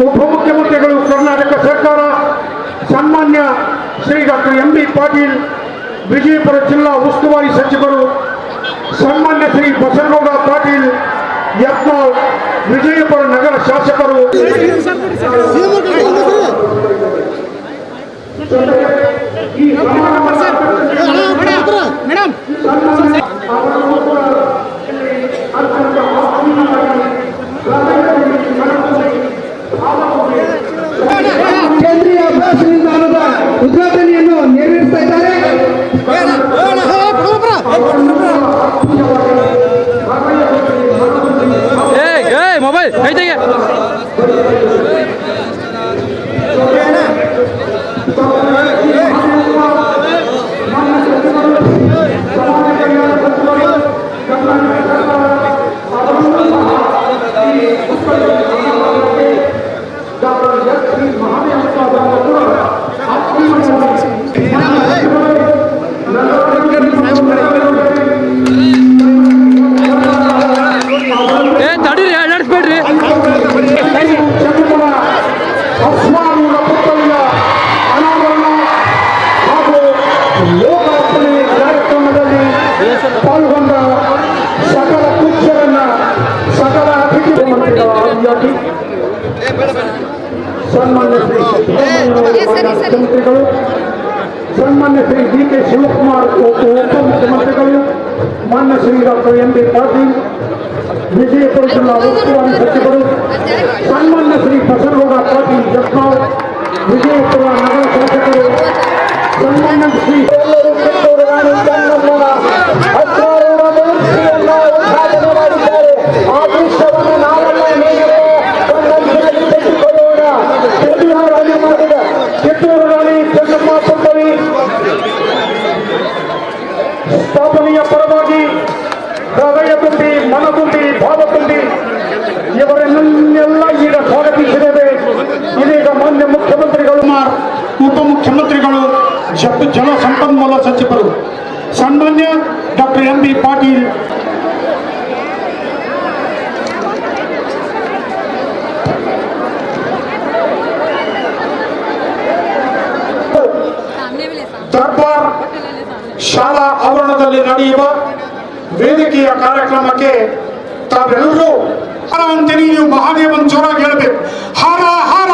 ಉಪಮುಖ್ಯಮಂತ್ರಿಗಳು ಕರ್ನಾಟಕ ಸರ್ಕಾರ, ಸನ್ಮಾನ್ಯ ಶ್ರೀ ಡಾಕ್ಟರ್ ಎಂ.ಬಿ. ಪಾಟೀಲ್ ವಿಜಯಪುರ ಜಿಲ್ಲಾ ಉಸ್ತುವಾರಿ ಸಚಿವರು, ಸನ್ಮಾನ್ಯ ಶ್ರೀ ಬಸನಗೌಡ ಪಾಟೀಲ್ ಯತ್ನಾಳ್ ವಿಜಯಪುರ ನಗರ ಶಾಸಕರು, ಈ ಕೇಂದ್ರೀಯ ಬಸ್ ನಿಲ್ದಾಣದ ಉದ್ಘಾಟನೆಯನ್ನು ನೆರವೇರಿಸ್ತಾ ಇದ್ದಾರೆ. ಮೊಬೈಲ್ ಕೈತೆಗೆ ಪಾಲ್ಗೊಂಡ ಸಕಲ ಕುಚ್ಚರನ್ನ ಸಕಲ ಅತಿಥಿ ಮಂತ್ರಿಗಳು, ಸನ್ಮಾನ್ಯ ಮುಖ್ಯಮಂತ್ರಿಗಳು, ಸನ್ಮಾನ್ಯ ಶ್ರೀ ಡಿ.ಕೆ. ಶಿವಕುಮಾರ್ ಉಪಮುಖ್ಯಮಂತ್ರಿಗಳು, ಮಾನ್ಯ ಶ್ರೀ ಡಾಕ್ಟರ್ ಎಂ.ಬಿ. ಪಾಟೀಲ್ ವಿಜಯಪುರ ಜಿಲ್ಲಾ ಉಸ್ತುವಾರಿ ಸಚಿವರು, ಸನ್ಮಾನ್ಯ ಶ್ರೀ ಬಸನಗೌಡ ಪಾಟೀಲ್ ಯತ್ನಾಳ್ ವಿಜಯಪುರ ನಗರ ಶಾಸಕರು, ಸನ್ಮಾನ್ಯ ಶ್ರೀ ಸ್ಥಾಪನೆಯ ಪರವಾಗಿ ಹೃದಯ ತುಂಬಿ, ಮನ ತುಂಬಿ, ಭಾವ ತುಂಬಿ ಇವರನ್ನೆಲ್ಲ ಈಗ ಸ್ವಾಗತಿಸಿದ್ದೇವೆ. ಇದೀಗ ಮಾನ್ಯ ಮುಖ್ಯಮಂತ್ರಿಗಳು, ಉಪಮುಖ್ಯಮಂತ್ರಿಗಳು, ಜಲಸಂಪನ್ಮೂಲ ಸಚಿವರು, ಸನ್ಮಾನ್ಯ ಡಾಕ್ಟರ್ ಎಂ.ಬಿ. ಪಾಟೀಲ್ ದರ್ಬಾರ್ ಶಾಲಾ ಆವರಣದಲ್ಲಿ ನಡೆಯುವ ವೇದಿಕೆಯ ಕಾರ್ಯಕ್ರಮಕ್ಕೆ ತಾವೆಲ್ಲರೂ ಹಾರ ಅಂತೀನಿ. ನೀವು ಮಹಾದೇವನ್ ಜೋರಾಗಿ ಹೇಳಬೇಕು, ಹಾರ ಹಾರ.